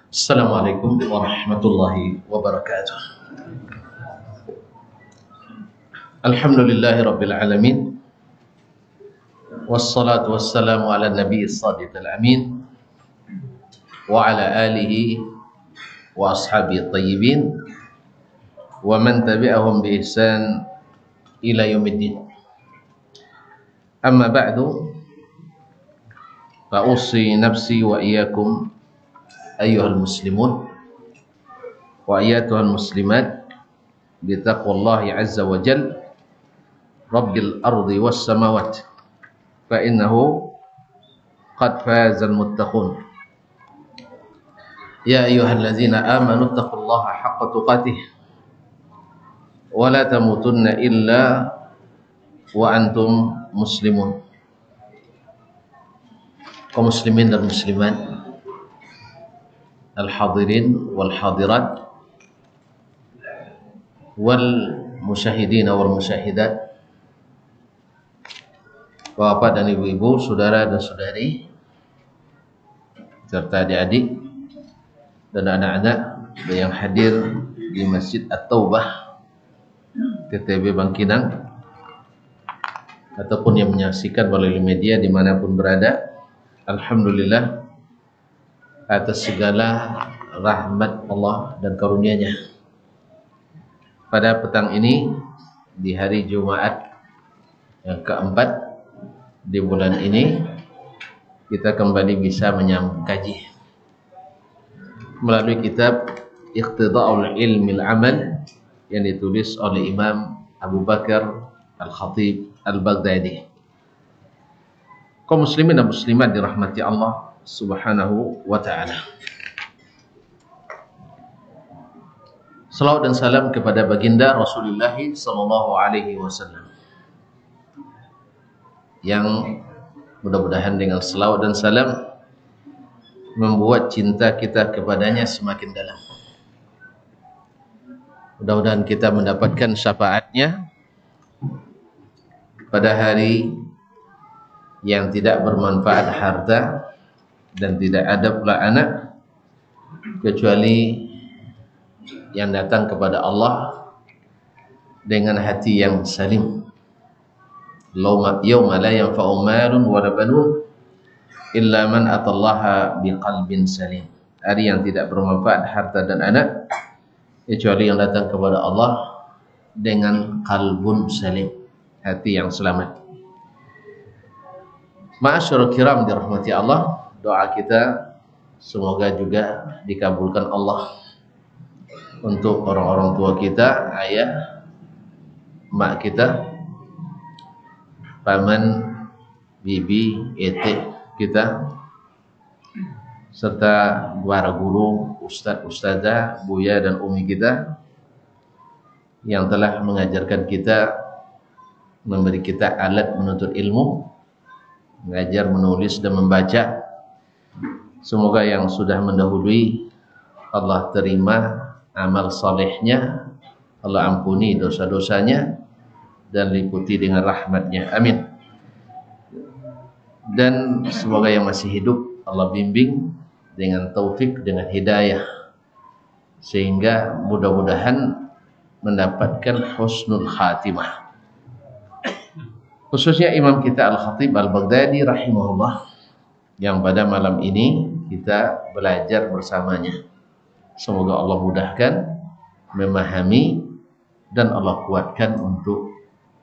Assalamualaikum warahmatullahi wabarakatuh. Alhamdulillahi rabbil alamin. Wassalatu wassalamu ala nabiyyi shadiqil amin wa ala alihi wa ashabihi thayyibin wa man tabi'ahum bi ihsan ila yaumiddin. Amma ba'du, fa usi nafsi wa iyyakum ayyuhal muslimun wa ayyatuhal muslimat bi taqwallahi azza wa jalla rabbil ardi was samawati fa innahu qad fazal muttaqun. Ya ayyuhallazina amanu taqullaha haqqa tuqatih wa la tamutunna illa wa antum muslimun. Kaum muslimin dan muslimat, al-hadirin wal hadirat wal musyahidin wal musyahidat, bapak dan ibu-ibu, saudara dan saudari, serta adik-adik dan anak-anak yang hadir di Masjid At-Taubah TTB Bangkinang ataupun yang menyaksikan melalui media dimanapun berada. Alhamdulillah atas segala rahmat Allah dan karunia-Nya. Pada petang ini, di hari Jumat yang keempat di bulan ini, kita kembali bisa menyambung kaji melalui kitab Iqtida'ul Ilmil Amal yang ditulis oleh Imam Abu Bakar Al-Khatib Al-Baghdadi. Kaum muslimin dan muslimat dirahmati Allah Subhanahu wa ta'ala. Salawat dan salam kepada baginda Rasulullah sallallahu alaihi wasallam, yang mudah-mudahan dengan salawat dan salam membuat cinta kita kepadanya semakin dalam. Mudah-mudahan kita mendapatkan syafaatnya pada hari yang tidak bermanfaat harta dan tidak ada pula anak kecuali yang datang kepada Allah dengan hati yang salim. Yauma la yanfa'u malun wa la banun illa man atallaha biqalbin salim. Hari yang tidak bermanfaat harta dan anak kecuali yang datang kepada Allah dengan qalbun salim, hati yang selamat. Ma'asyiral kiram dirahmati Allah, doa kita semoga juga dikabulkan Allah untuk orang-orang tua kita, ayah, mak kita, paman, bibi, ete kita, serta para guru, ustadz, ustazah, buya dan umi kita yang telah mengajarkan kita, memberi kita alat menuntut ilmu, mengajar, menulis dan membaca. Semoga yang sudah mendahului Allah terima amal salehnya, Allah ampuni dosa-dosanya dan liputi dengan rahmatnya, amin. Dan semoga yang masih hidup Allah bimbing dengan taufik, dengan hidayah, sehingga mudah-mudahan mendapatkan husnul khatimah. Khususnya imam kita Al-Khatib Al-Baghdadi rahimahullah, yang pada malam ini kita belajar bersamanya. Semoga Allah mudahkan memahami dan Allah kuatkan untuk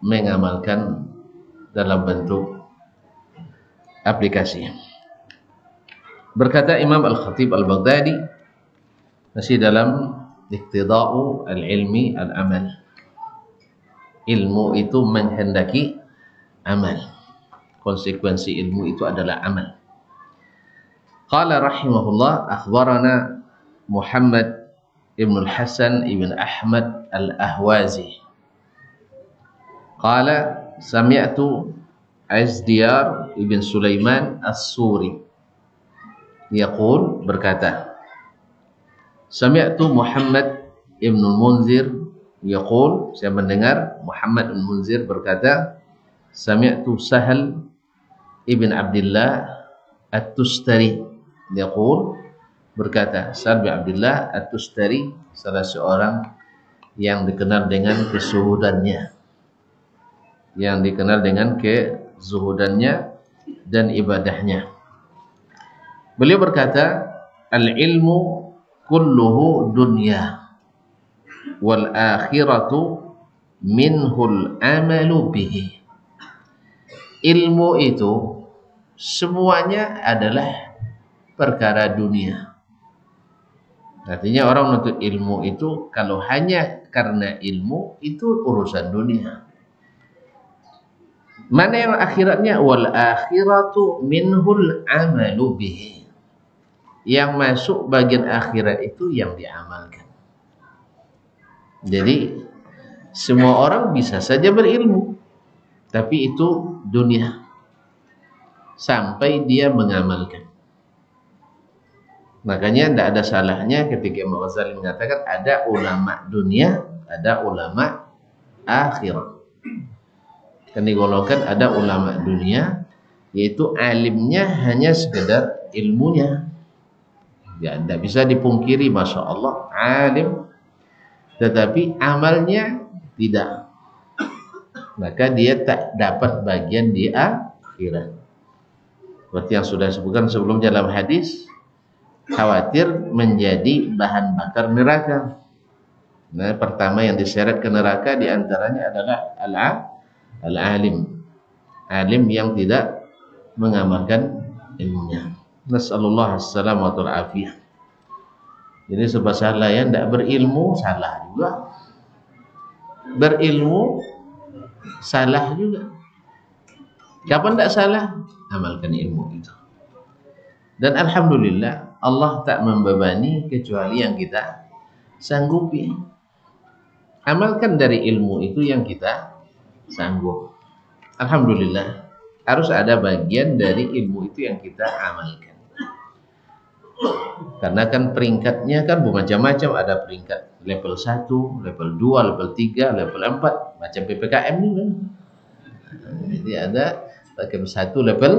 mengamalkan dalam bentuk aplikasi. Berkata Imam Al-Khatib Al-Baghdadi masih dalam Iqtida'u Al-Ilmi Al-Amal, ilmu itu menghendaki amal, konsekuensi ilmu itu adalah amal. Qala rahimahullah, akhbarana Muhammad ibn al-Hasan ibn Ahmad al-Ahwazi qala sami'tu Azdiyar ibn Sulaiman as-Suri yaqul, berkata, sami'tu Muhammad ibn al-Munzir yaqul, saya mendengar Muhammad bin Munzir berkata, sami'tu Sahal ibn Abdullah At-Tustari yaqul, berkata Sahal bin Abdullah At-Tustari, salah seorang yang dikenal dengan kezuhudannya, dan ibadahnya. Beliau berkata, al-ilmu kulluhu dunya wal akhiratu minhul amalu bihi. Ilmu itu semuanya adalah perkara dunia. Artinya orang menuntut ilmu itu kalau hanya karena ilmu itu urusan dunia. Mana yang akhiratnya? Wal akhiratu minhul amalu bihi. Yang masuk bagian akhirat itu yang diamalkan. Jadi semua orang bisa saja berilmu, tapi itu dunia sampai dia mengamalkan. Makanya tidak ada salahnya ketika Imam Ghazali mengatakan ada ulama dunia, ada ulama akhirat. Kan digolongkan ada ulama dunia, yaitu alimnya hanya sekedar ilmunya. Ya, tidak bisa dipungkiri, masya Allah alim, tetapi amalnya tidak, maka dia tak dapat bagian di akhirat. Seperti yang sudah disebutkan sebelumnya dalam hadis, khawatir menjadi bahan bakar neraka. Nah, pertama yang diseret ke neraka diantaranya adalah al-alim, alim yang tidak mengamalkan ilmunya. Nasallallahu alaihi wasallam. Jadi sebab salah yang tidak berilmu salah juga, berilmu salah juga. Kapan tidak salah? Amalkan ilmu itu. Dan alhamdulillah Allah tak membebani kecuali yang kita sanggupi. Amalkan dari ilmu itu yang kita sanggup. Alhamdulillah harus ada bagian dari ilmu itu yang kita amalkan. Karena kan peringkatnya kan bermacam-macam, ada peringkat level 1, level 2, level 3, level 4, macam PPKM ini kan. Jadi ada level 1, level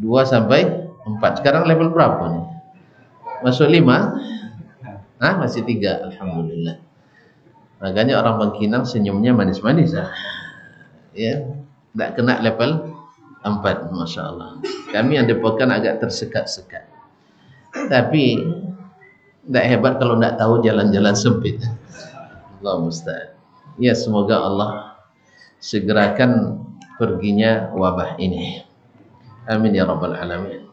2 sampai 4. Sekarang level berapa nih? Masuk 5? Masih 3, alhamdulillah. Makanya orang Bangkinang senyumnya manis-manis ya. Tidak kena level 4, masya Allah. Kami yang depokan agak tersekat-sekat. Tapi tidak hebat kalau tidak tahu jalan-jalan sempit. Allah musta'an. Ya, semoga Allah segerakan perginya wabah ini. Amin ya rabbal alamin.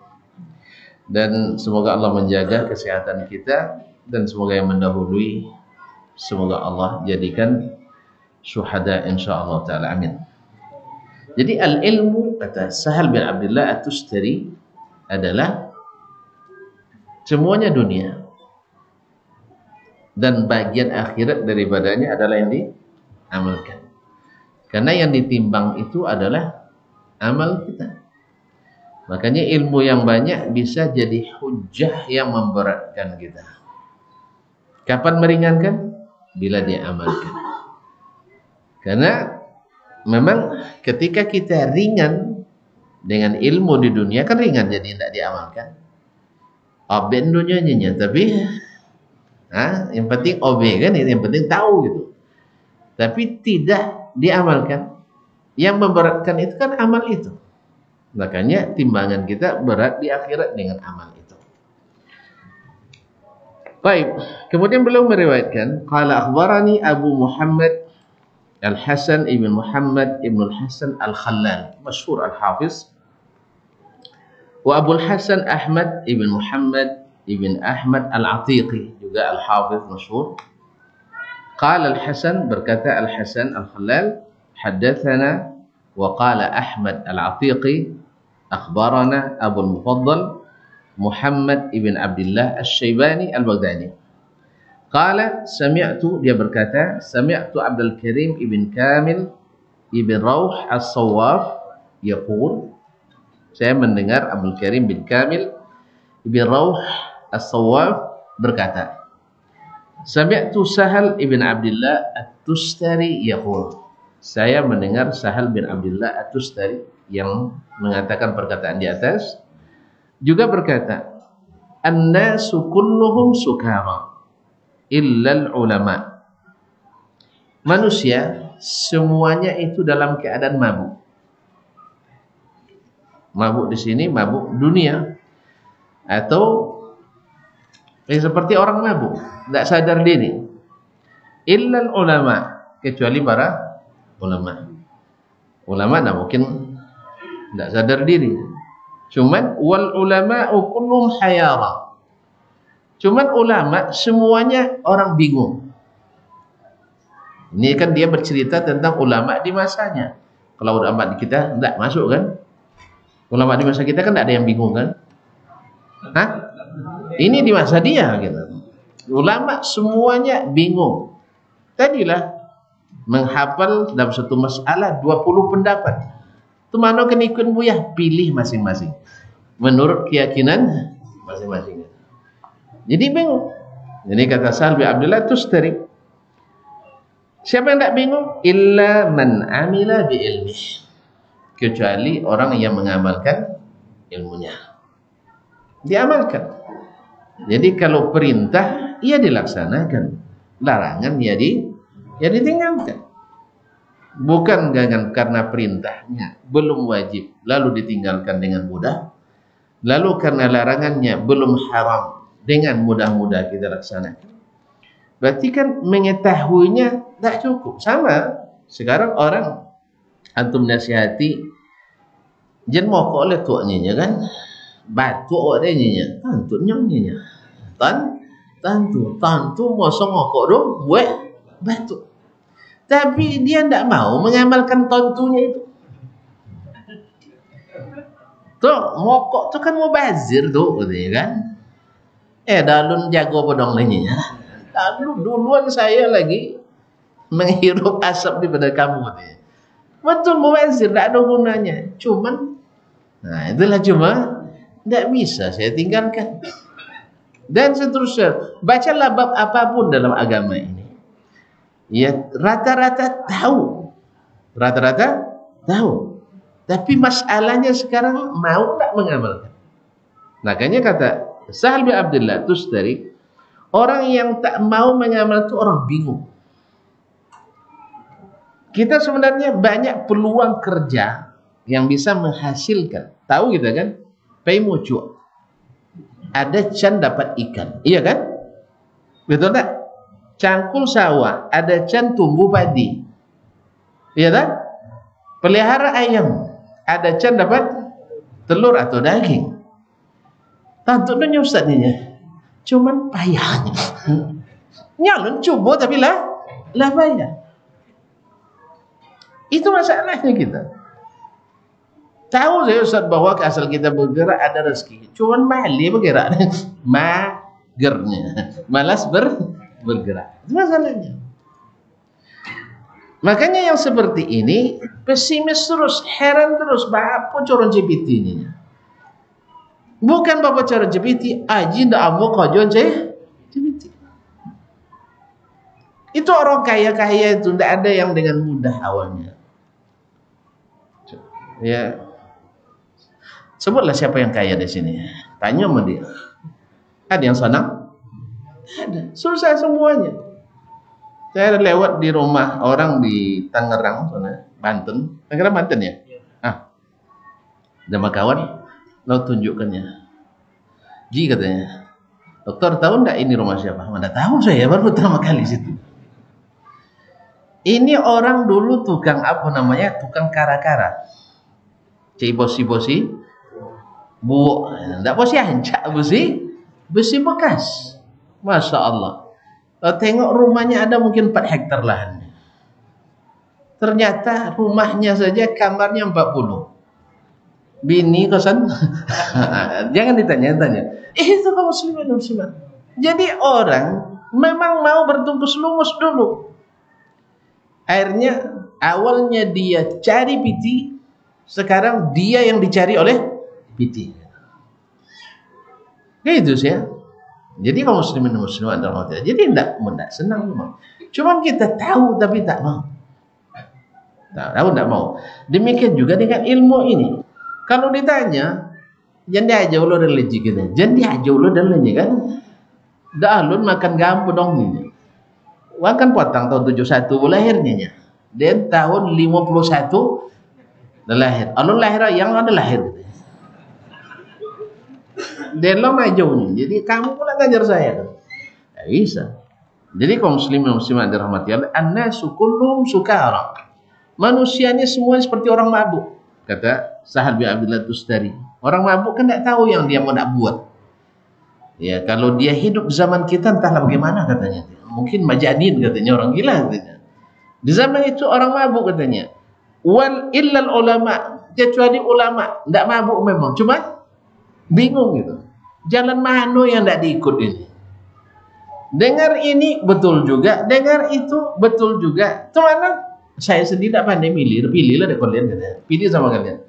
Dan semoga Allah menjaga kesehatan kita, dan semoga yang mendahului semoga Allah jadikan syuhada insyaallah taala. Amin. Jadi al-ilmu, kata Sahal bin Abdullah At-Tustari, adalah semuanya dunia, dan bagian akhirat daripadanya adalah yang diamalkan. Karena yang ditimbang itu adalah amal kita. Makanya ilmu yang banyak bisa jadi hujjah yang memberatkan kita. Kapan meringankan? Bila diamalkan. Karena memang ketika kita ringan dengan ilmu di dunia, kan ringan, jadi tidak diamalkan. Oben dunianya, tapi yang penting obe kan, yang penting tahu gitu. Tapi tidak diamalkan. Yang memberatkan itu kan amal itu. Makanya timbangan kita berat di akhirat dengan amal itu. Baik, kemudian beliau meriwayatkan, qala akhbarani Abu Muhammad Al-Hasan ibn Muhammad ibn Al-Hasan Al-Khallal, masyhur Al-Hafiz. Wa Abu Hasan Ahmad ibn Muhammad ibn Ahmad Al-Atiqi, juga Al-Hafiz masyhur. Qala Al-Hasan, berkata Al-Hasan Al-Khallal, haddatsana wa qala Ahmad Al-Atiqi akhbarana Abu Al-Mufaddal Muhammad ibn Abdullah Asy-Syaibani Al-Baghdadi. Qala sami'tu, dia berkata, sami'tu Abdul Karim ibn Kamil ibn Rauh As-Sawwaf yaqul, saya mendengar Abdul Karim bin Kamil ibn Rauh As-Sawwaf berkata, sami'tu Sahal ibn Abdullah At-Tustari yaqul. Saya mendengar Sahal bin Abdullah At-Tustari yang mengatakan perkataan di atas juga berkata, "An-nasu kulluhum sukara illal ulama." Manusia semuanya itu dalam keadaan mabuk. Mabuk di sini mabuk dunia atau seperti orang mabuk, tidak sadar diri. Illal ulama, kecuali para ulama. Ulama tidak mungkin tidak sadar diri. Cuman wal ulama'u kullum hayara. Cuman ulama semuanya orang bingung. Ini kan dia bercerita tentang ulama di masanya. Kalau ulama di kita tidak masuk kan? Ulama di masa kita kan tidak ada yang bingung kan? Hah? Ini di masa dia gitu. Ulama semuanya bingung. Tadilah menghafal dalam satu masalah 20 pendapat. Itu mana kan ikut buyah, pilih masing-masing menurut keyakinan masing-masing. Jadi bingung. Jadi kata Sahal bin Abdullah Tustari, siapa yang tak bingung? Illa man amila bi ilmi. Kecuali orang yang mengamalkan ilmunya. Diamalkan. Jadi kalau perintah ia dilaksanakan, larangan ia ditinggalkan. Bukan karena perintahnya belum wajib lalu ditinggalkan dengan mudah, lalu karena larangannya belum haram dengan mudah-mudah kita laksanakan. Berarti kan mengetahuinya tak cukup. Sama sekarang orang antum nasihati jen mokok oleh tuaknya kan, batu orangnya tantu nyongnya tantu mosong mokok dong buat batu. Tapi dia tidak mau mengamalkan tontunya itu. Tuh, mokok tuh kan mau bazir tuh, kan? Dalun jago podong lainnya. Lalu duluan saya lagi menghirup asap daripada kamu, katanya. Betul mau bazir, tidak ada gunanya. Cuman, nah itulah cuma tidak bisa saya tinggalkan. Dan seterusnya, bacalah bab apapun dalam agama ini. Ya rata-rata tahu, tapi masalahnya sekarang mau tak mengamalkan. Makanya kata Sahal bin Abdullah Tustari, orang yang tak mau mengamalkan itu orang bingung. Kita sebenarnya banyak peluang kerja yang bisa menghasilkan. Tahu kita kan? Pay mucu. Ada can dapat ikan, iya kan? Betul tak? Cangkul sawah, ada can tumbuh padi. Iya tak? Pelihara ayam, ada can dapat telur atau daging. Tentunya ustadznya, cuman payahnya. Nyalon coba tapi lah payah. Itu masalahnya kita. Tahu saya ustadz bahwa asal kita bergerak ada rezeki. Cuman mali bergerak, magernya, malas bergerak. Itu masalahnya. Makanya yang seperti ini pesimis terus, heran terus, bapak coron GPT ini. Bukan bapak coron GPT, aji ndak amuk kojon GPT. Itu orang kaya-kaya itu ndak ada yang dengan mudah awalnya. Ya, sebutlah siapa yang kaya di sini. Tanya sama dia. Ada yang senang? Ada. Susah semuanya. Saya lewat di rumah orang di Tangerang sana, Banten. Tangerang Banten ya? Sama kawan, lo tunjukkannya. Ji katanya, dokter tahu enggak ini rumah siapa? Mana tahu saya, baru pertama kali situ. Ini orang dulu tukang apa namanya? Tukang kara-kara. Cai bosi-bosi, buuk, enggak bosi hancak besi bekas. Masya Allah. Tengok rumahnya ada mungkin 4 hektar lahannya. Ternyata rumahnya saja kamarnya 40. Bini kosan. Jangan ditanya-tanya. Itu kaum muslimin. Jadi orang memang mau bertungkus lumus dulu. Akhirnya awalnya dia cari piti, sekarang dia yang dicari oleh piti. Gitu sih ya. Jadi kaum muslimin muslimat, jadi tidak senang memang. Cuma kita tahu tapi tak mau. Tahu tak mau. Demikian juga dengan ilmu ini. Kalau ditanya, jangan aja ulo dan leji kita. Jangan aja ulo dan leji kan. Dah alun makan gampu dong ni. Wang kan potang tahun 71 lahirnya. Dan tahun 51 dah lahir. Alun lahir yang ada lahir. Dan lo maju ni. Jadi kamu pula ngajar saya. Tak bisa. Jadi kaum muslimin muslimat dirahmati Allah, an-nasu kullum sukara. Manusianya semua seperti orang mabuk. Kata Sahal bin Abdullah Tustari. Orang mabuk kan tak tahu yang dia mau nak buat. Ya, kalau dia hidup zaman kita entahlah bagaimana katanya. Mungkin majadin katanya, orang gila katanya. Di zaman itu orang mabuk katanya. Wal illal ulama, kecuali ulama, tidak mabuk memang, cuma bingung gitu. Jalan mana yang tidak diikut ini? Dengar ini betul juga, dengar itu betul juga. Itu mana? Saya sendiri tidak pandai milih, pilihlah deh kalian katanya. Pilih sama kalian.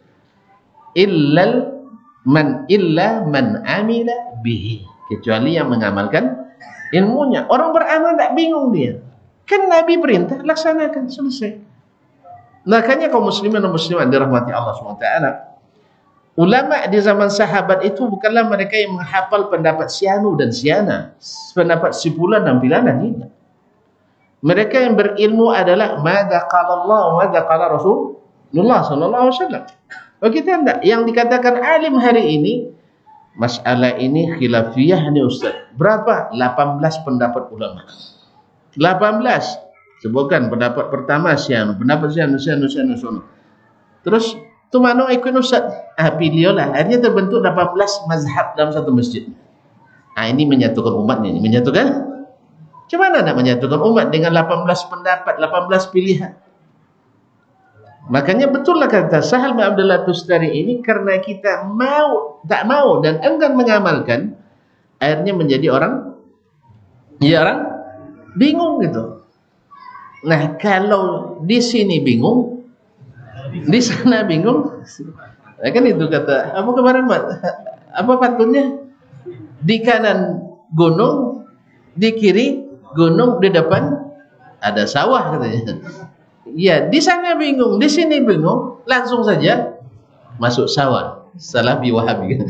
Illa man amila bihi, kecuali yang mengamalkan ilmunya. Orang beramal tak bingung dia. Kan Nabi perintah, laksanakan, selesai. Makanya kaum muslimin dan muslimat dirahmati Allah SWT, ulama di zaman sahabat itu bukanlah mereka yang menghafal pendapat sianu dan siana, pendapat sipulan dan pilanan, tidak. Mereka yang berilmu adalah madza qala Allah wa madza qala Rasulullah sallallahu alaihi wasallam. Oh, kita tidak. Yang dikatakan alim hari ini, masalah ini khilafiyah nih Ustaz. Berapa? 18 pendapat ulama. 18. Sebutkan pendapat pertama sianu, pendapat sianu. Terus tu mana ikut Ustaz? Pilihlah. Akhirnya terbentuk 18 mazhab dalam satu masjid. Ini menyatukan umat ini, menyatukan. Macam nak menyatukan umat dengan 18 pendapat, 18 pilihan? Makanya betullah kata Sahal bin Abdullah Tustari ini, karena kita tak mau dan enggan mengamalkan, akhirnya menjadi orang bingung gitu. Nah, kalau di sini bingung, di sana bingung, kan itu kata apa kemarin, Mat? Apa patutnya? Di kanan gunung, di kiri gunung, di depan ada sawah katanya. Ya, di sana bingung, di sini bingung, langsung saja masuk sawah. Salafi Wahabi.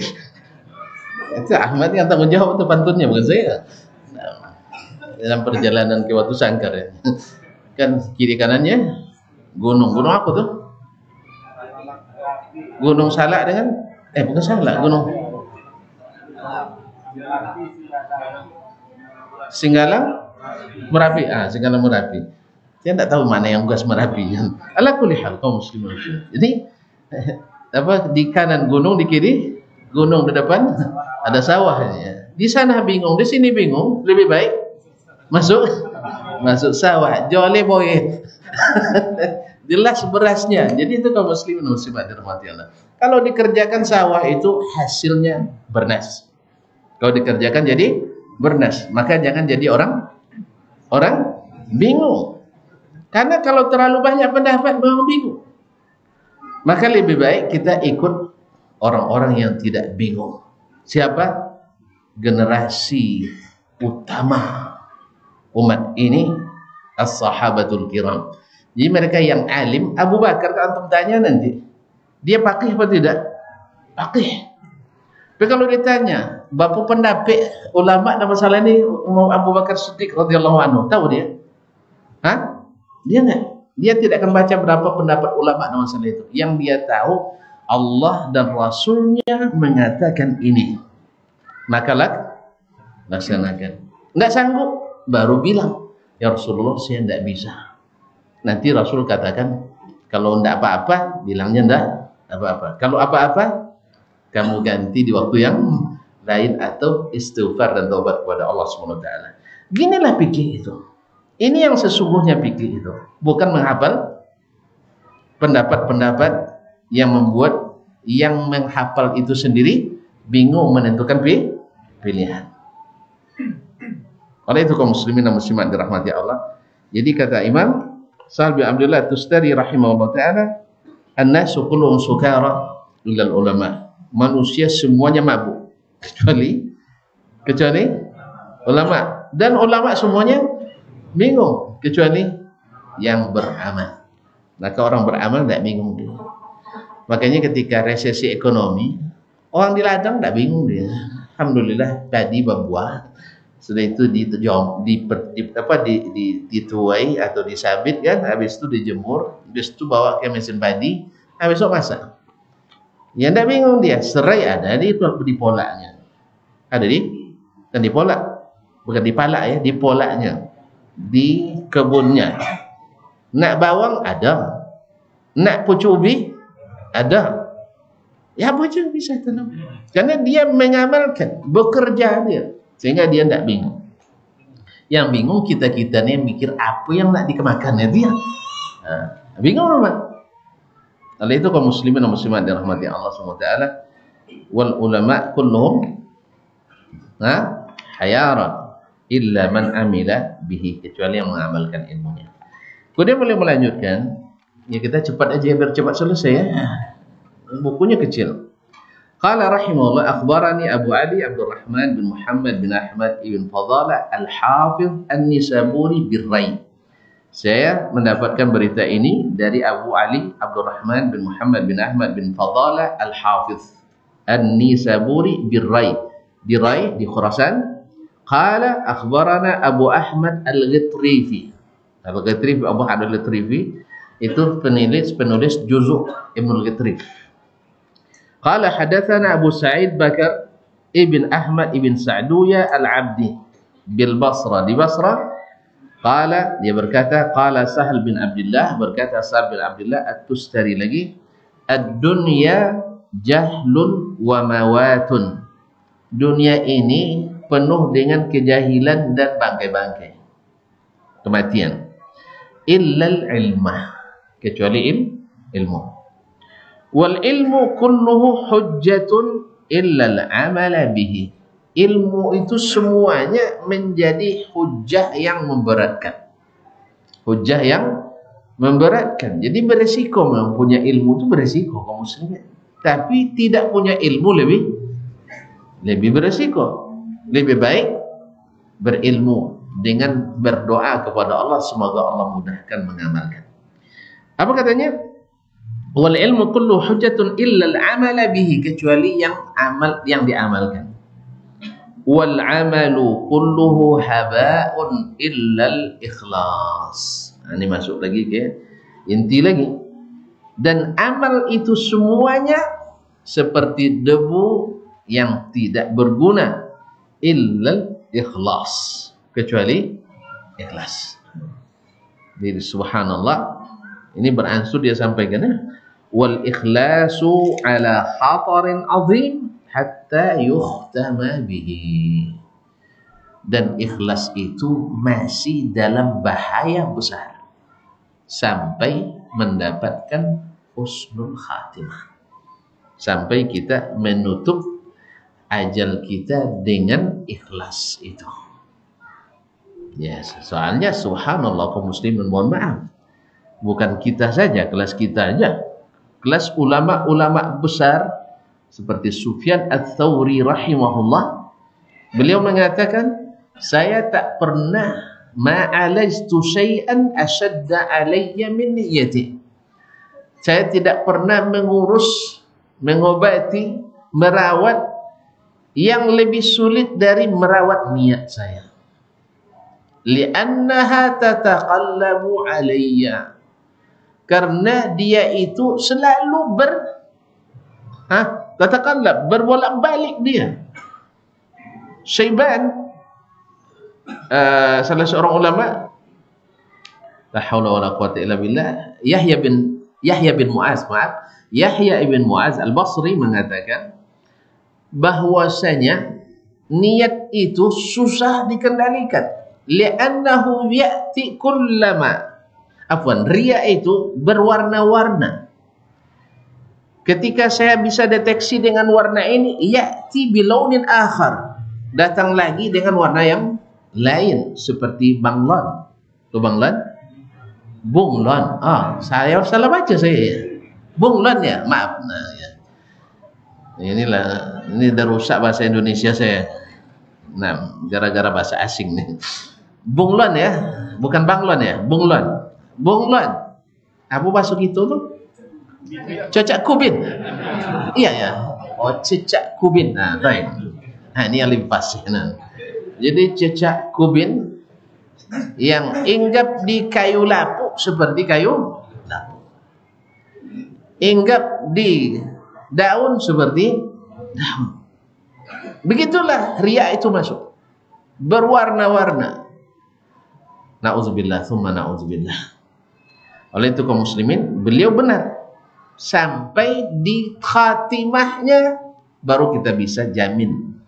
Itu Ahmad yang tanggung jawab itu pantunnya, bukan saya. Dalam perjalanan ke Watu Sangkar ya. Kan kiri kanannya gunung apa tuh? Gunung Salak dengan bukan Salak, gunung Singgalang Merapi. Singgalang Merapi. Saya tidak tahu mana yang gas Merapi. Ala kulli hal kaum muslimin. Jadi di kanan gunung, di kiri gunung, di depan ada sawahnya. Di sana bingung, di sini bingung, lebih baik masuk sawah. Jole boy. Jelas berasnya. Jadi itu kaum muslimin muslimat dirahmati Allah. Kalau dikerjakan sawah itu hasilnya bernas. Kalau dikerjakan jadi bernas, maka jangan jadi orang bingung. Karena kalau terlalu banyak pendapat memang bingung. Maka lebih baik kita ikut orang-orang yang tidak bingung. Siapa? Generasi utama umat ini, as-sahabatul kiram. Jadi mereka yang alim. Abu Bakar, kalau antum tanya nanti, dia faqih apa tidak? Faqih. Tapi kalau ditanya, bapa pendapat ulama dalam masalah ini, Abu Bakar Siddiq radhiyallahu anhu, tahu dia? Dia enggak. Dia tidak akan baca berapa pendapat ulama dalam masalah itu. Yang dia tahu, Allah dan Rasulnya mengatakan ini. Maka laksanakan. Enggak sanggup, baru bilang, ya Rasulullah saya tidak bisa. Nanti Rasul katakan, kalau tidak apa-apa, bilangnya tidak apa-apa. Kalau apa-apa, kamu ganti di waktu yang lain atau istighfar dan taubat kepada Allah SWT. Ginilah fikih itu. Ini yang sesungguhnya fikih itu. Bukan menghafal pendapat-pendapat yang membuat yang menghafal itu sendiri bingung menentukan pilihan. Oleh itu kaum muslimin dan muslimat dirahmati Allah. Jadi kata Imam Sahal bin Abdullah Tustari rahimahullah ta'ala, an-nasu kulluhum sukara illal ulama. Manusia semuanya mabuk kecuali ulama, dan ulama semuanya bingung, kecuali yang beramal. Maka orang beramal tidak bingung dia. Makanya ketika resesi ekonomi, orang di ladang tidak bingung dia. Alhamdulillah padi berbuah. Sudah itu dituai atau disabit kan, habis itu dijemur, habis itu bawa ke mesin padi, habis itu masak. Ya tidak bingung dia, serai ada di polaknya, ada dan di polak, bukan di palak ya, di polaknya, di kebunnya. Nak bawang ada, nak pucuk ubi ada, ya bocor bisa tanam, karena dia mengamalkan, bekerja dia, sehingga dia tidak bingung. Yang bingung kita nih mikir apa yang nak dikemakannya dia, bingung memang. Oleh itu kaum muslimin dan muslimat dirahmati Allah SWT, wal ulama kulluhum hayaran illa man amila bihi, kecuali yang mengamalkan ilmunya. Kemudian boleh melanjutkan, ya kita cepat aja biar cepat selesai ya. Bukunya kecil. Qala rahimahullah, akhbarani Abu Ali Abdurrahman bin Muhammad bin Ahmad ibn Fadalah al-Hafiz an-Nisaburi bir-Rai. Saya mendapatkan berita ini dari Abu Ali Abdurrahman bin Muhammad bin Ahmad bin Fadalah al-Hafiz an-Nisaburi bir-Rai, di Rai di Khurasan. Qala akhbarana Abu Ahmad al-Ghitrifi. Al-Ghitrifi, Abu Ahmad al-Ghitrifi itu penulis juzuk Ibn al-Ghitrif. Qala hadatsana Abu Sa'id Bakar ibn Ahmad ibn Sa'duya al-Abdi bil Basra, di Basra. Qala, dia berkata, qala Sahal bin Abdullah, berkata Sahal bin Abdullah at-Tustari lagi, ad-dunya jahlun wa mawatun. Dunia ini penuh dengan kejahilan dan bangkai-bangkai, kematian. Illal ilmah, kecuali ilmu. Wal ilmu kulluhu hujjatun illal amala bihi. Ilmu itu semuanya menjadi hujjah yang memberatkan. Hujjah yang memberatkan. Jadi beresiko mempunyai ilmu itu beresiko kaum muslimin. Tapi tidak punya ilmu lebih beresiko. Lebih baik berilmu dengan berdoa kepada Allah, semoga Allah mudahkan mengamalkan. Apa katanya? Wal ilmu kullu hujjatun illa al-amala bihi, kecuali yang diamalkan. Wal amalu kulluhu haba'un illal ikhlas. Ini masuk lagi ke inti lagi. Dan amal itu semuanya seperti debu yang tidak berguna, illal ikhlas, kecuali ikhlas. Jadi subhanallah, ini beransur dia sampaikan ya. Wal ikhlasu ala khatarin azim hatta yukhtama bihi. Dan ikhlas itu masih dalam bahaya besar sampai mendapatkan husnul khatimah, sampai kita menutup ajal kita dengan ikhlas itu. Ya, soalnya subhanallah kaum muslimin, mohon maaf, bukan kita saja, kelas kita aja, kelas ulama-ulama besar seperti Sufyan Ats-Tsauri rahimahullah, beliau mengatakan, saya tak pernah ma'alajtu syai'an ashadda alayya min niyyati. Saya tidak pernah mengurus, mengobati, merawat yang lebih sulit dari merawat niat saya. Li'annaha tataqallabu alayya, karena dia itu selalu tataqallab, berbolak-balik dia. Syaiban, salah seorang ulama, la haula wala quwwata illa billah, Yahya bin Mu'az Al-Basri mengatakan bahwasanya niat itu susah dikendalikan. Li'annahu ya'ti kullama, riya itu berwarna-warna. Ketika saya bisa deteksi dengan warna ini, ya'ti bilaunin akhar, datang lagi dengan warna yang lain, seperti banglon. Itu banglon? Bunglon. Saya salah baca saya. Bunglon ya, maaf. Nah, ya. Ini dah rusak bahasa Indonesia saya. Nah, gara-gara bahasa asing nih. Bunglon ya, bukan Banglon ya, Bunglon. Bunglon. Abu masuk itu tuh cecak kubin. Iya ya. Oh, cecak kubin. Nah, baik. Nah, ini yang lebih pas. Nah. Jadi cecak kubin yang hinggap di kayu lapuk seperti kayu lapuk. Hinggap di daun seperti daun. Begitulah riya itu masuk. Berwarna-warna. Na'udzubillah, thumma na'udzubillah. Oleh itu kaum muslimin, beliau benar. Sampai di khatimahnya baru kita bisa jamin.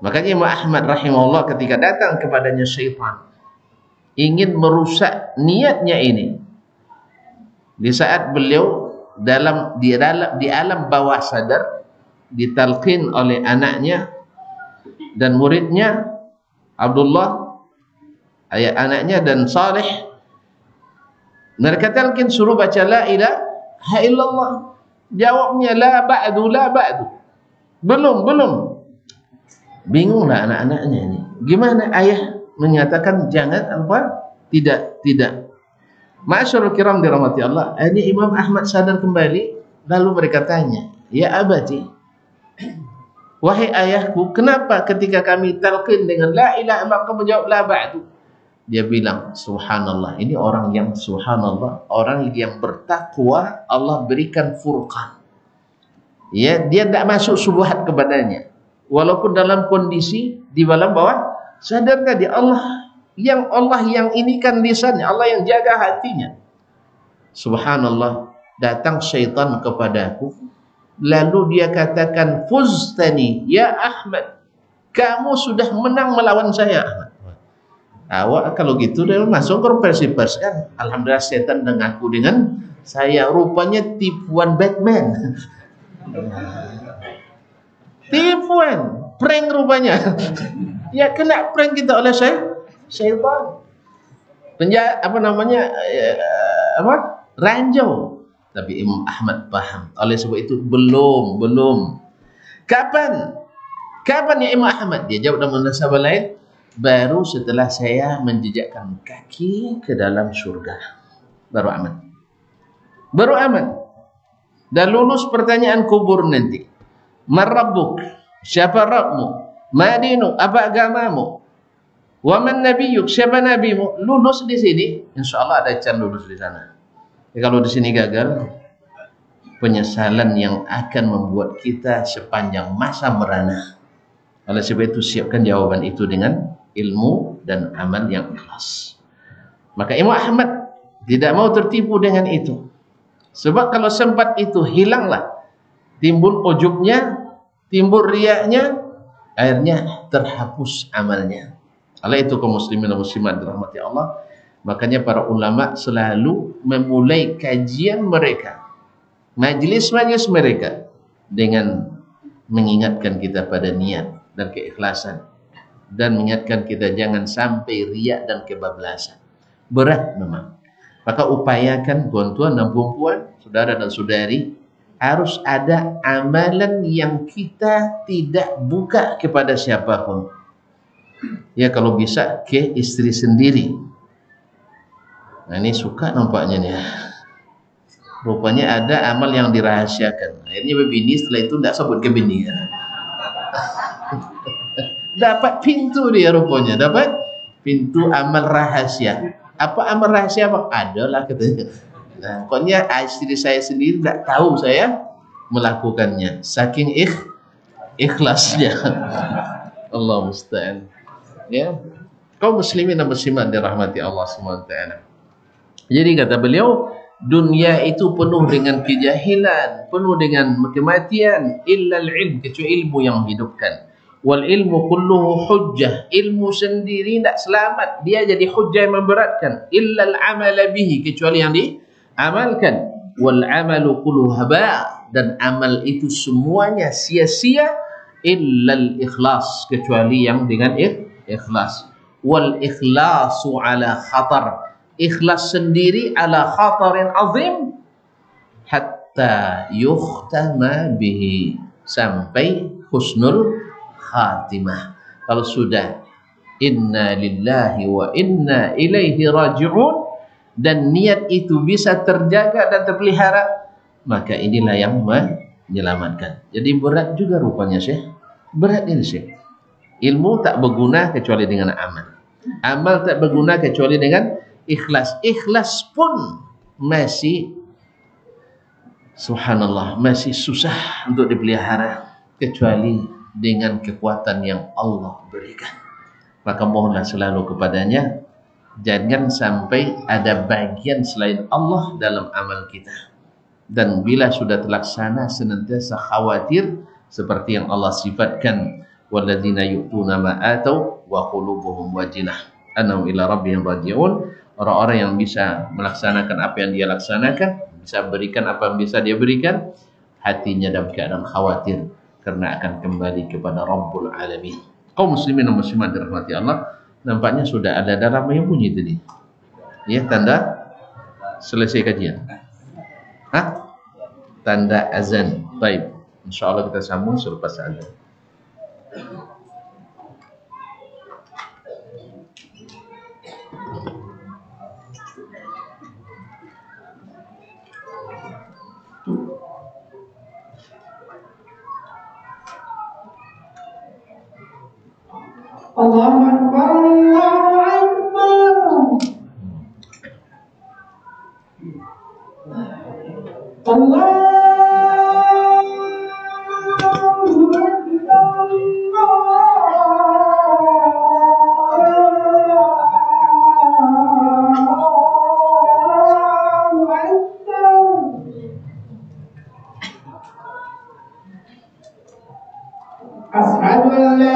Makanya Imam Ahmad rahimahullah ketika datang kepadanya syaitan ingin merusak niatnya ini. Di saat beliau di alam bawah sadar ditalqin oleh anaknya dan muridnya Abdullah, ayah anaknya dan Saleh, mereka talqin suruh baca la ilaha illallah. Jawabnya la ba'du, la ba'du. Belum. Bingunglah anak-anaknya ini. Gimana ayah menyatakan jangan apa? Tidak. Ma'asyiral kiram dirahmati Allah. Ini Imam Ahmad sadar kembali, lalu mereka tanya, "Ya abati, wahai ayahku, kenapa ketika kami talqin dengan la ilaha illallah kamu jawab la ba'du?" Dia bilang, subhanallah, ini orang yang subhanallah, orang yang bertakwa, Allah berikan furqan. Ya, dia tidak masuk syubhat kepadanya. Walaupun dalam kondisi di dalam bawah sadar tadi Allah yang inikan lisannya, Allah yang jaga hatinya. Subhanallah, datang syaitan kepadaku, lalu dia katakan, "Fuztani ya Ahmad, kamu sudah menang melawan saya Ahmad." Awak kalau gitu dia masuk konversi pers kan. Alhamdulillah setan mengaku dengan saya, rupanya tipuan Batman. Tipuan, prank rupanya. Ya kena prank kita oleh syaitan. Ranjau. Tapi Imam Ahmad paham. Oleh sebab itu belum. Kapan ya Imam Ahmad? Dia jawab dalam munasabah lain, baru setelah saya menjejakkan kaki ke dalam surga. Baru aman. Dan lulus pertanyaan kubur nanti. Man rabbuk? Siapa Rabbmu? Ma dinuk? Apa agamamu? Wa man nabiyyuk? Siapa nabimu? Lulus di sini, insyaallah ada chance lulus di sana. Kalau di sini gagal, penyesalan yang akan membuat kita sepanjang masa merana. Oleh sebab itu siapkan jawaban itu dengan ilmu dan amal yang ikhlas. Maka Imam Ahmad tidak mau tertipu dengan itu. Sebab kalau sempat itu hilanglah, timbul ujubnya, timbul riyanya, akhirnya terhapus amalnya. Oleh itu kaum muslimin dan muslimat dirahmati Allah, makanya para ulama selalu memulai kajian mereka, majlis-majlis mereka dengan mengingatkan kita pada niat dan keikhlasan, dan mengingatkan kita jangan sampai riak dan kebablasan. Berat memang. Maka upayakan tuan-tuan dan puan-puan, saudara dan saudari, harus ada amalan yang kita tidak buka kepada siapapun. Ya kalau bisa ke istri sendiri. Nah ini suka nampaknya nih. Rupanya ada amal yang dirahasiakan. Akhirnya bini setelah itu tidak sebut ke bini. Dapat pintu dia rupanya, dapat pintu amal rahasia. Apa amal rahasia bang? Adalah katanya. Nah, pokoknya istri saya sendiri tidak tahu saya melakukannya. Saking ikhlasnya. Allah musta'an. Ya, kaum muslimin dan muslimat dirahmati Allah SWT. Jadi kata beliau, dunia itu penuh dengan kejahilan, penuh dengan kematian, illal ilm, kecuali ilmu yang menghidupkan. Wal ilmu kulluhu hujjah, ilmu sendiri tidak selamat, dia jadi hujjah yang memberatkan. Illal amala bihi, kecuali yang diamalkan. Wal amalu kulluhu haba, dan amal itu semuanya sia-sia. Illal ikhlas, kecuali yang dengan ikhlas. Wal ikhlasu ala khatar, ikhlas sendiri ala khatarin azim, hatta yukhtama bihi, sampai husnul khatimah. Kalau sudah inna lillahi wa inna ilaihi raji'un, dan niat itu bisa terjaga dan terpelihara, maka inilah yang menyelamatkan. Jadi berat juga rupanya Syekh. Berat ini Syekh. Ilmu tak berguna kecuali dengan amal. Amal tak berguna kecuali dengan ikhlas. Ikhlas pun masih, subhanallah, masih susah untuk dipelihara kecuali dengan kekuatan yang Allah berikan. Maka mohonlah selalu kepadanya, jangan sampai ada bagian selain Allah dalam amal kita. Dan bila sudah terlaksana, senantiasa khawatir seperti yang Allah sifatkan, walladzina yu'tuna ma atau wa qulubuhum wajinah annahum ila rabbihim raji'un. Orang-orang yang bisa melaksanakan apa yang dia laksanakan, bisa berikan apa yang bisa dia berikan, hatinya dalam keadaan khawatir karena akan kembali kepada Rabbul Alamin. Kaum muslimin dan muslimat dirahmati Allah, nampaknya sudah ada dalam yang bunyi tadi. Ya, tanda selesai kajian. Hah? Tanda azan. Baik. Insyaallah kita sambung selepas azan. Allahu Akbar, Allahu Akbar. Ashhadu an la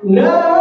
لا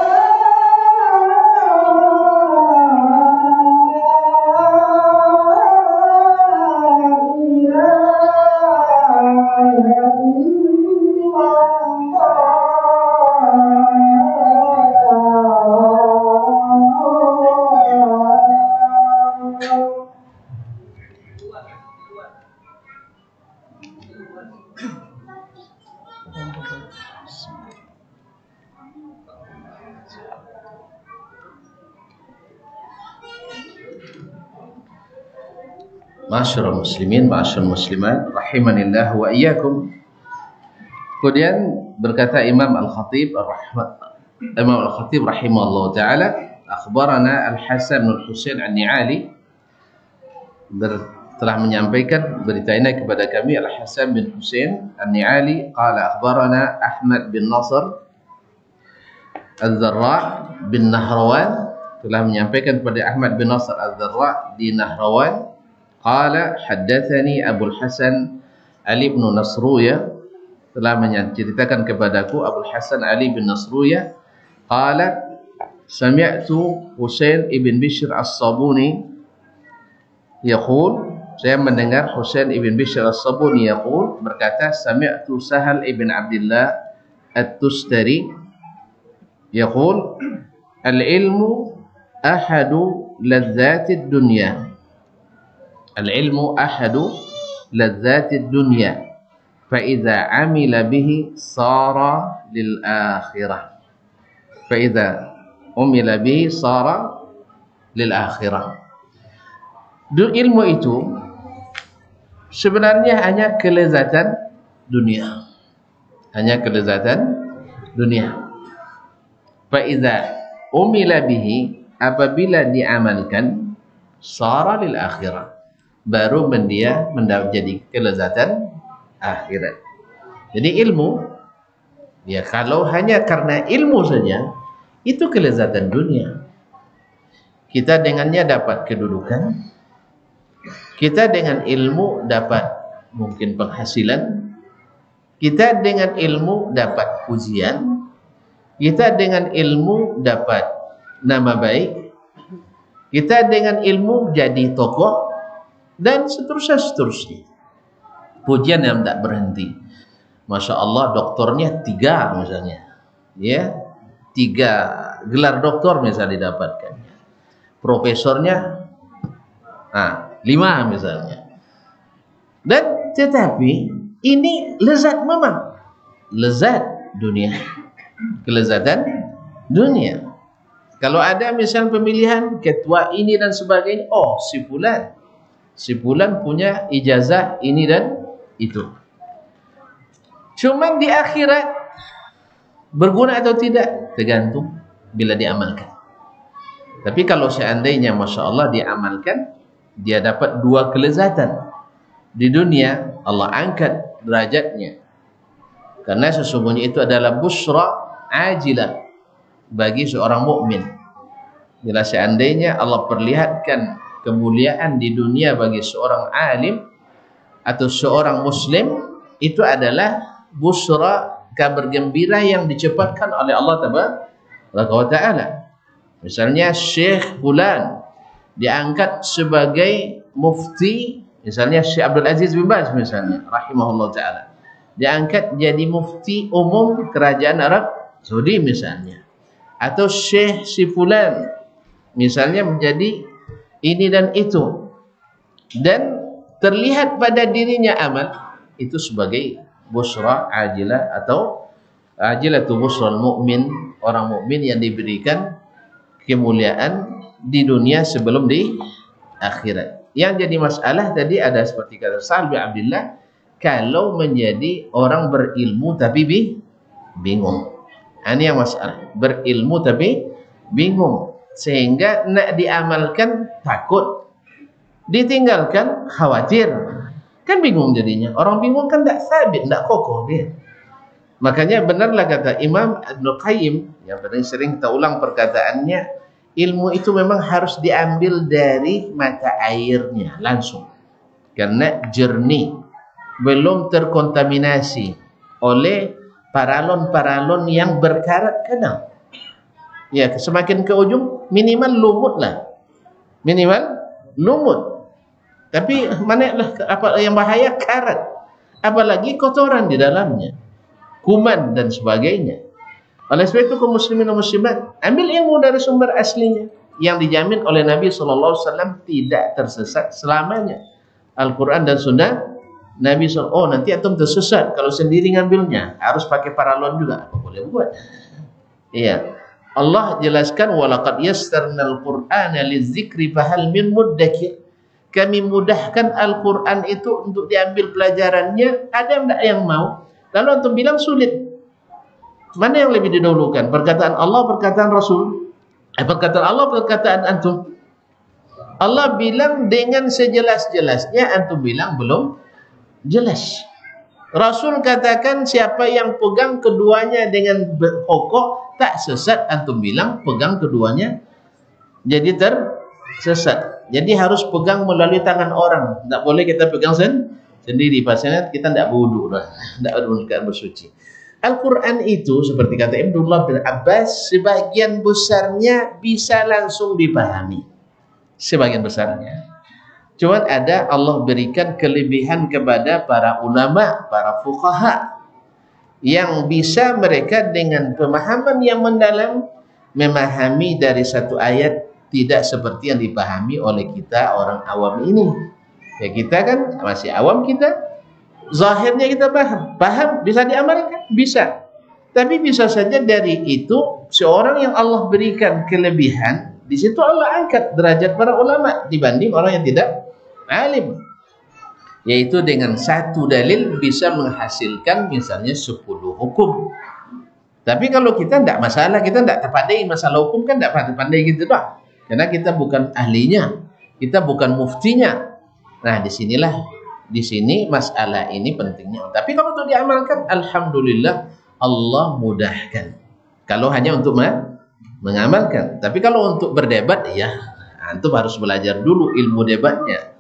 Ma'asyiral muslimin, ma'asyiral muslimat, rahimanillah wa iyyakum. Kemudian berkata Imam Al-Khatib rahimahullah taala, akhbarana Al-Hasan bin Husain An-Ni'ali, telah menyampaikan berita ini kepada kami Al-Hasan bin Husain An-Ni'ali, qala akhbarana Ahmad bin Nasr Al-Zarra' bin Nahrawan, telah menyampaikan kepada Ahmad bin Nasr Al-Zarra' di Nahrawan, qala haddatsani Abul Hasan Ali bin Nasruyah, telah menceritakan kepadaku Abul Hasan Ali bin Nasruyah, qala sami'tu Husain ibn Bishr As-Sabuni yaqul, saya mendengar Husain ibn Bishr As-Sabuni yaqul, berkata, sami'tu Sahal ibn Abdullah At-Tustari yaqul, al-ilmu ahadu ladzatid dunya, al-ilmu ahadu ladzatid dunya, fa idza amila bihi sara lil akhirah, fa idza umila bihi sara lil akhirah. Ilmu itu sebenarnya hanya kelezatan dunia, hanya kelezatan dunia. Fa idza umila bihi, apabila diamalkan, sara lil akhirah, baru dia menjadi kelezatan akhirat. Jadi ilmu, ya kalau hanya karena ilmu saja, itu kelezatan dunia. Kita dengannya dapat kedudukan, kita dengan ilmu dapat mungkin penghasilan, kita dengan ilmu dapat pujian, kita dengan ilmu dapat nama baik, kita dengan ilmu jadi tokoh, dan seterusnya. Pujian yang tak berhenti. Masya Allah, doktornya 3 misalnya, ya, 3 gelar doktor misalnya didapatkan, profesornya 5 misalnya. Dan tetapi ini lezat memang, lezat dunia, kelezatan dunia. Kalau ada misalnya pemilihan ketua ini dan sebagainya, oh si fulan punya ijazah ini dan itu. Cuma di akhirat berguna atau tidak tergantung bila diamalkan. Tapi kalau seandainya Masya Allah diamalkan, dia dapat 2 kelezatan. Di dunia Allah angkat derajatnya, karena sesungguhnya itu adalah busra ajilah bagi seorang mukmin. Bila seandainya Allah perlihatkan kemuliaan di dunia bagi seorang alim atau seorang muslim, itu adalah busra, kabar gembira yang dicepatkan oleh Allah Tabaraka wa Ta'ala. Misalnya Syekh Fulan diangkat sebagai mufti, misalnya Syekh Abdul Aziz bin Baz misalnya rahimahullah ta'ala, diangkat jadi mufti umum kerajaan Arab Saudi misalnya, atau Syekh si Fulan misalnya menjadi ini dan itu, dan terlihat pada dirinya amal, itu sebagai busra ajilah atau ajilatu busral mu'min, orang mukmin yang diberikan kemuliaan di dunia sebelum di akhirat. Yang jadi masalah tadi ada seperti kata Sa'ad bin Abdullah, kalau menjadi orang berilmu tapi bingung. Ini yang masalah, berilmu tapi bingung, sehingga nak diamalkan takut, ditinggalkan khawatir, kan bingung jadinya. Orang bingung kan tak sabit, tak kokoh dia. Makanya benarlah kata Imam Ibnu Qayyim yang sering kita ulang perkataannya, ilmu itu memang harus diambil dari mata airnya langsung, karena jernih, belum terkontaminasi oleh paralon-paralon yang berkarat kenal. Ya, semakin ke ujung minimal lumut lah. Minimal lumut. Tapi mana apa yang bahaya? Karat. Apalagi kotoran di dalamnya. Kuman dan sebagainya. Oleh sebab itu kaum muslimin dan muslimat, ambil ilmu dari sumber aslinya yang dijamin oleh Nabi SAW tidak tersesat selamanya. Al-Quran dan Sunnah Nabi SAW. Oh, nanti antum tersesat kalau sendiri ngambilnya, harus pakai paralon juga. Apa boleh buat? Iya. Allah jelaskan walaqad yassarnal Qur'ana lizikri fahal min muddakir. Kami mudahkan Al-Quran itu untuk diambil pelajarannya. Ada enggak yang mau? Lalu antum bilang sulit. Mana yang lebih didahulukan? Perkataan Allah, perkataan Rasul? Perkataan Allah, perkataan antum? Allah bilang dengan sejelas-jelasnya, antum bilang belum jelas. Rasul katakan siapa yang pegang keduanya dengan kokoh tak sesat, antum bilang pegang keduanya jadi tersesat. Jadi harus pegang melalui tangan orang. Tak boleh kita pegang sendiri. Pasal kita tidak berwudu dah, tidak bersuci. Al-Quran itu seperti kata Abdullah bin Abbas, sebagian besarnya bisa langsung dipahami. Sebagian besarnya. Cuma ada Allah berikan kelebihan kepada para ulama, para fuqaha, yang bisa mereka dengan pemahaman yang mendalam memahami dari satu ayat tidak seperti yang dipahami oleh kita orang awam ini. Ya, kita kan masih awam, kita zahirnya kita paham, bisa diamalkan, bisa. Tapi bisa saja dari itu seorang yang Allah berikan kelebihan, di situ Allah angkat derajat para ulama dibanding orang yang tidak alim. Yaitu dengan satu dalil bisa menghasilkan misalnya 10 hukum. Tapi kalau kita tidak masalah, kita tidak terpandai masalah hukum, kan tidak pandai gitu dah. Karena kita bukan ahlinya, kita bukan muftinya. Nah, di sini masalah ini pentingnya. Tapi kalau untuk diamalkan, alhamdulillah Allah mudahkan. Kalau hanya untuk mengamalkan. Tapi kalau untuk berdebat, ya antum harus belajar dulu ilmu debatnya.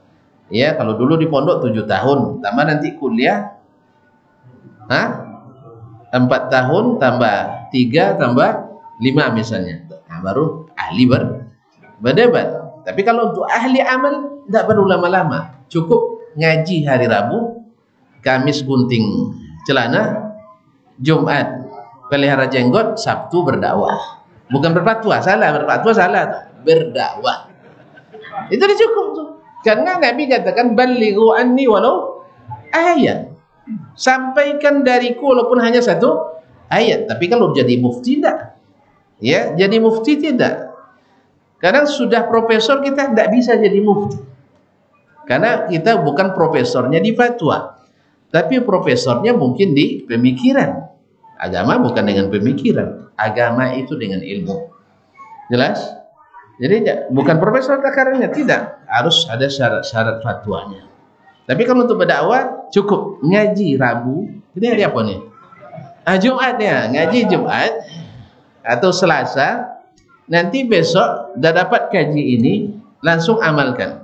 Ya, kalau dulu di pondok 7 tahun, tambah nanti kuliah 4 tahun, tambah 3, tambah 5 misalnya. Nah, baru ahli berdebat. Tapi kalau untuk ahli amal, tidak perlu lama-lama. Cukup ngaji hari Rabu, Kamis gunting celana, Jumat pelihara jenggot, Sabtu berdakwah. Bukan berfatwa, salah. Berfatwa salah tuh. Berdakwah. Itu udah cukup tuh. Karena Nabi katakan balighu anni walau ayat. Sampaikan dariku walaupun hanya 1 ayat. Tapi kalau jadi mufti tidak. Ya, jadi mufti tidak. Kadang sudah profesor kita tidak bisa jadi mufti. Karena kita bukan profesornya di fatwa, tapi profesornya mungkin di pemikiran. Agama bukan dengan pemikiran, agama itu dengan ilmu. Jelas? Jadi bukan profesor akarnya, tidak. Harus ada syarat-syarat fatwanya. Tapi kalau untuk berdakwah cukup ngaji Rabu. Ini hari apa nih? Jumat ya, ngaji Jumat atau Selasa. Nanti besok dah dapat kaji ini, langsung amalkan.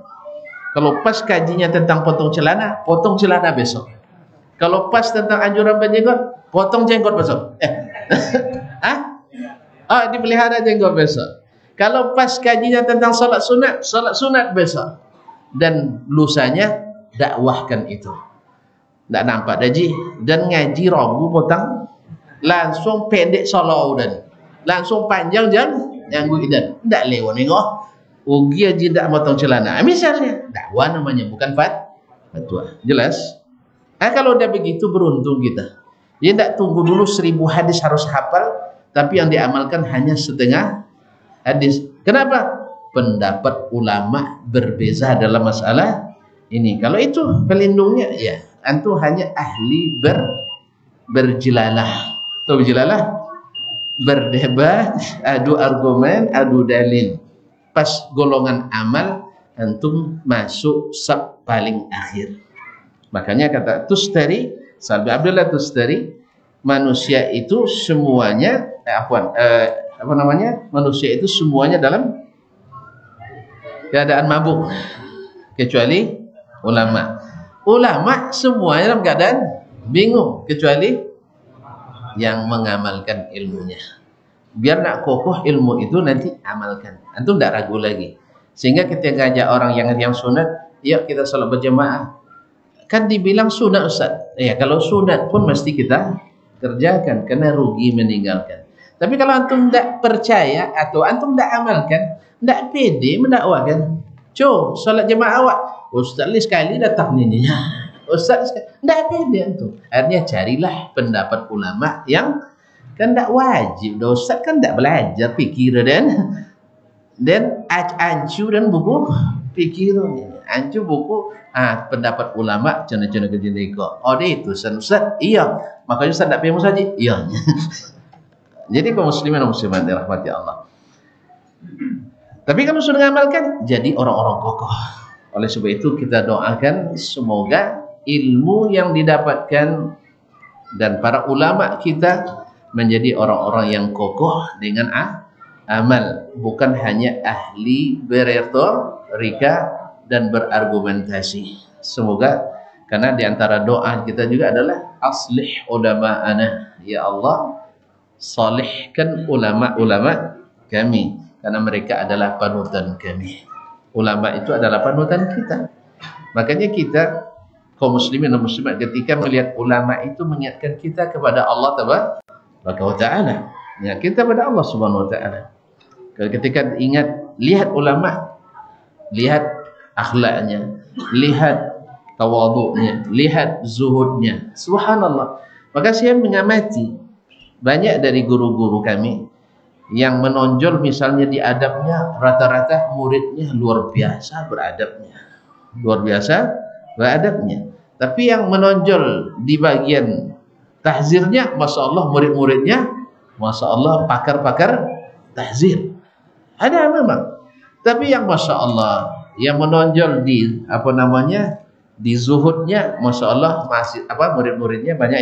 Kalau pas kajinya tentang potong celana besok. Kalau pas tentang anjuran berjenggot, potong jenggot besok. Dipelihara jenggot besok. Kalau pas kajinya tentang salat sunat besok. Dan lusanya dakwahkan itu. Tak nampak daji. Dan ngaji Rabu potong, langsung pendek solau dan langsung panjang yang idan. Tak lewat nengok. Ugi aja tak potong celana. Misalnya, dakwah namanya, bukan fatwa. Jelas? Kalau udah begitu beruntung kita. Dia tak tunggu dulu 1000 hadis harus hafal, tapi yang diamalkan hanya setengah hadis. Kenapa? Pendapat ulama berbeza dalam masalah ini. Kalau itu pelindungnya, ya antum hanya ahli berjelalah. Tahu berjelalah? Berdebat, adu argumen, adu dalil. Pas golongan amal, antum masuk paling akhir. Makanya kata Tustari, Salbi Abdullah Tustari, manusia itu semuanya manusia itu semuanya dalam keadaan mabuk kecuali ulama. Ulama semuanya dalam keadaan bingung kecuali yang mengamalkan ilmunya. Biar nak kokoh ilmu itu nanti amalkan. Antum tidak ragu lagi. Sehingga ketika ngajak orang yang sunat, yuk kita salat berjamaah. Kan dibilang sunat Ustaz. Ya, kalau sunat pun mesti kita kerjakan karena rugi meninggalkan. Tapi kalau antum tidak percaya atau antum tidak amalkan, tidak pede mendakwakan. Coba salat jamaah awak. Ustaz sekali datang ni. Ustaz tidak pede antum. Akhirnya carilah pendapat ulama yang kan tidak wajib. Ustaz kan tidak belajar pikir dan ancu dan buku pikir ancu buku pendapat ulama cina-cina kejeniko. Oh dia itu Ustaz. Iya. Makanya Ustaz tidak payah saja. Iya. Jadi kaum muslimin dan muslimat dirahmati Allah. Tapi kalau sudah mengamalkan, jadi orang-orang kokoh. Oleh sebab itu kita doakan semoga ilmu yang didapatkan dan para ulama kita menjadi orang-orang yang kokoh dengan amal, bukan hanya ahli beretorika dan berargumentasi. Semoga, karena diantara doa kita juga adalah aslih ulama'ana, ya Allah salihkan ulama-ulama kami, karena mereka adalah panutan kami. Ulama itu adalah panutan kita. Makanya kita kaum muslimin dan muslimat ketika melihat ulama itu mengingatkan kita kepada Allah Tabaraka wa Ta'ala, ya, kita kepada Allah Subhanahu wa Ta'ala. Ketika ingat, lihat ulama, lihat akhlaknya, lihat tawadhu'nya, lihat zuhudnya. Subhanallah. Maka saya mengamati banyak dari guru-guru kami yang menonjol misalnya di adabnya, rata-rata muridnya luar biasa beradabnya, luar biasa beradabnya. Tapi yang menonjol di bagian tahzirnya, masya Allah, murid-muridnya masya Allah pakar-pakar tahzir ada memang. Tapi yang masya Allah, yang menonjol di di zuhudnya, masya Allah, masih murid-muridnya banyak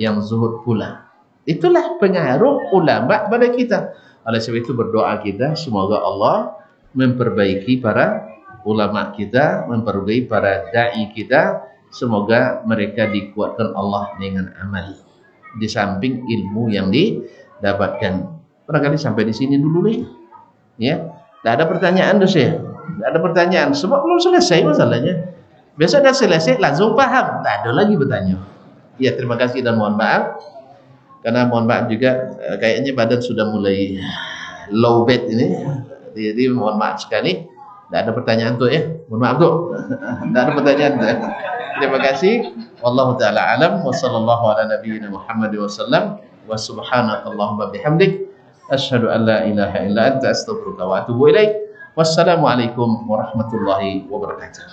yang zuhud pula. Itulah pengaruh ulama pada kita. Oleh sebab itu berdoa kita semoga Allah memperbaiki para ulama kita, memperbaiki para dai kita. Semoga mereka dikuatkan Allah dengan amal di samping ilmu yang didapatkan. Barangkali sampai di sini dulu nih. Ya, tidak ada pertanyaan dosa. Tidak ada pertanyaan. Sebab belum selesai masalahnya. Besok dah selesai langsung paham. Tak ada lagi bertanya. Ya, terima kasih dan mohon maaf. Karena mohon maaf juga kayaknya badan sudah mulai low bed ini. Jadi mohon maaf sekali. Tidak ada pertanyaan tuh ya. Mohon maaf tuh. Tidak ada pertanyaan. Terima kasih. Wallahu taala alam wa sallallahu ala nabiyyina Muhammad wa sallam wa subhanakallahumma bihamdik asyhadu an la ilaha illa anta astaghfiruka wa atubu ilaik. Wassalamualaikum warahmatullahi wabarakatuh.